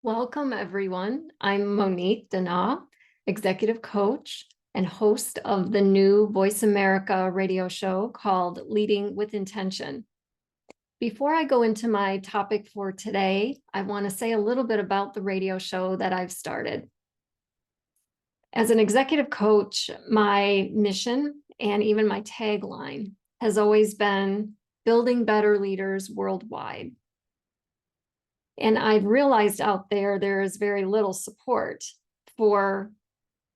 Welcome, everyone. I'm Monique Dana, executive coach and host of the new Voice America radio show called Leading with Intention. Before I go into my topic for today, I want to say a little bit about the radio show that I've started. As an executive coach, my mission and even my tagline has always been building better leaders worldwide. And I've realized out there is very little support for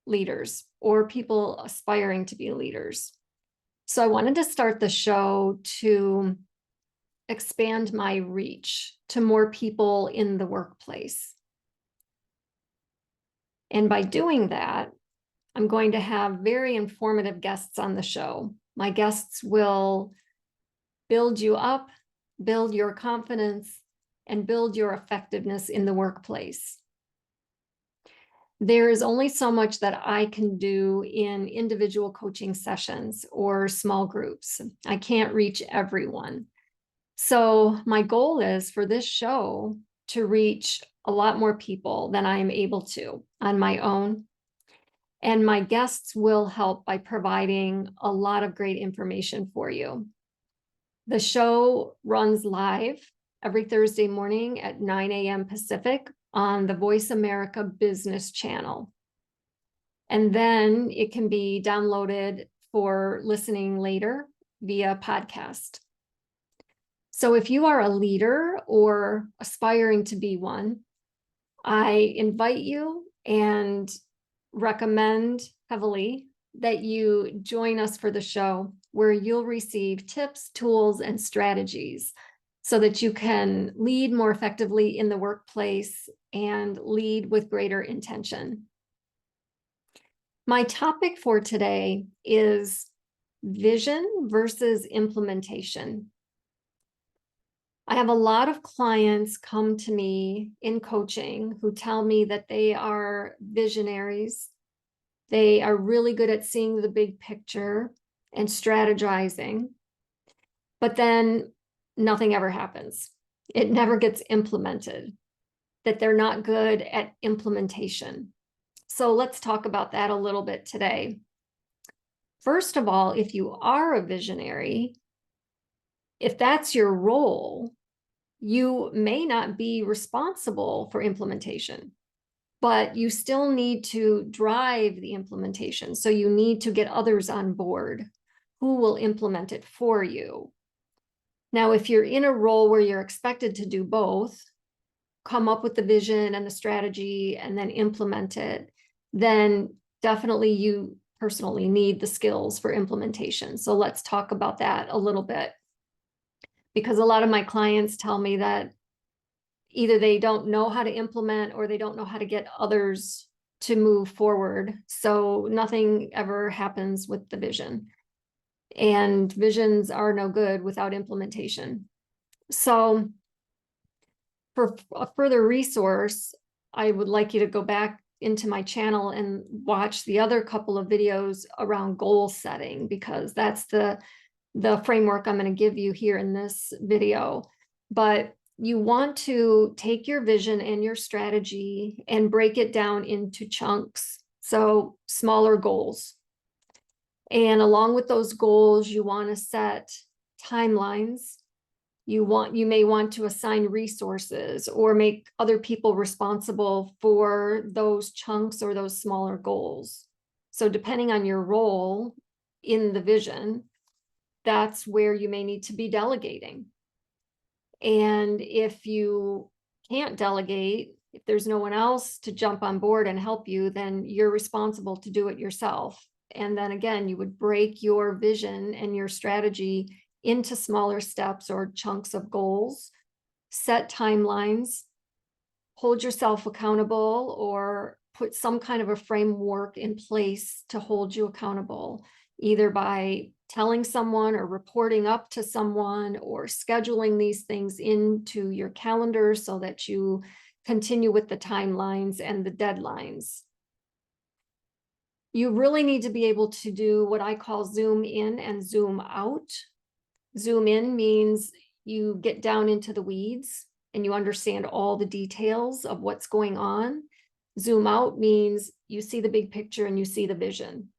leaders or people aspiring to be leaders. So I wanted to start the show to expand my reach to more people in the workplace. And by doing that, I'm going to have very informative guests on the show. My guests will build you up, build your confidence, and build your effectiveness in the workplace. There is only so much that I can do in individual coaching sessions or small groups. I can't reach everyone. So my goal is for this show to reach a lot more people than I am able to on my own. And my guests will help by providing a lot of great information for you. The show runs live every Thursday morning at 9 a.m. Pacific on the Voice America Business Channel. And then it can be downloaded for listening later via podcast. So if you are a leader or aspiring to be one, I invite you and recommend heavily that you join us for the show, where you'll receive tips, tools, and strategies so that you can lead more effectively in the workplace and lead with greater intention. My topic for today is vision versus implementation. I have a lot of clients come to me in coaching who tell me that they are visionaries. They are really good at seeing the big picture and strategizing, but then nothing ever happens. It never gets implemented, that they're not good at implementation. So let's talk about that a little bit today. First of all, if you are a visionary, if that's your role, you may not be responsible for implementation, but you still need to drive the implementation. So you need to get others on board who will implement it for you. Now, if you're in a role where you're expected to do both, come up with the vision and the strategy and then implement it, then definitely you personally need the skills for implementation. So let's talk about that a little bit. Because a lot of my clients tell me that either they don't know how to implement or they don't know how to get others to move forward. So nothing ever happens with the vision. And visions are no good without implementation. So for a further resource, I would like you to go back into my channel and watch the other couple of videos around goal setting, because that's the framework I'm going to give you here in this video. But you want to take your vision and your strategy and break it down into chunks, so smaller goals. And along with those goals, you want to set timelines. You may want to assign resources or make other people responsible for those chunks or those smaller goals. So depending on your role in the vision, that's where you may need to be delegating. And if you can't delegate, if there's no one else to jump on board and help you, then you're responsible to do it yourself. And then again, you would break your vision and your strategy into smaller steps or chunks of goals, set timelines, hold yourself accountable, or put some kind of a framework in place to hold you accountable, either by telling someone or reporting up to someone or scheduling these things into your calendar so that you continue with the timelines and the deadlines. You really need to be able to do what I call zoom in and zoom out. Zoom in means you get down into the weeds and you understand all the details of what's going on. Zoom out means you see the big picture and you see the vision.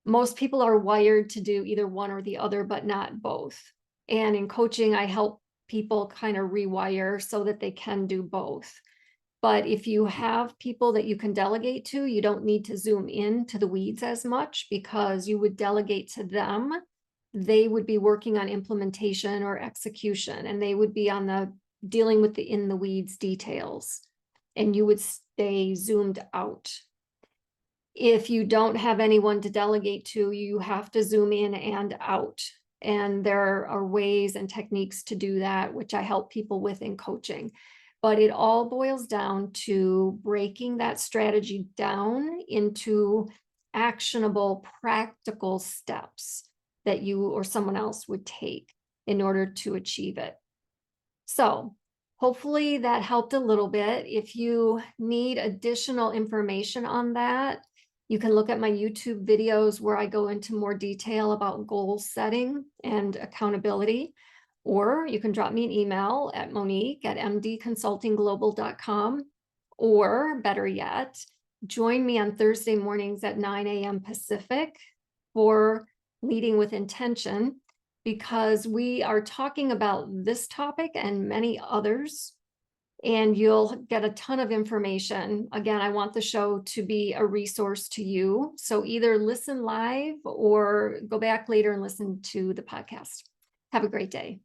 Most people are wired to do either one or the other, but not both. And in coaching, I help people kind of rewire so that they can do both. But if you have people that you can delegate to, you don't need to zoom in to the weeds as much, because you would delegate to them. They would be working on implementation or execution, and they would be on the dealing with the in the weeds details, and you would stay zoomed out. If you don't have anyone to delegate to, you have to zoom in and out. And there are ways and techniques to do that, which I help people with in coaching. But it all boils down to breaking that strategy down into actionable, practical steps that you or someone else would take in order to achieve it. So hopefully that helped a little bit. If you need additional information on that, you can look at my YouTube videos where I go into more detail about goal setting and accountability, or you can drop me an email at monique@mdconsultingglobal.com, or better yet, join me on Thursday mornings at 9 a.m. Pacific for Leading with Intention, because we are talking about this topic and many others, and you'll get a ton of information. Again, I want the show to be a resource to you. So either listen live or go back later and listen to the podcast. Have a great day.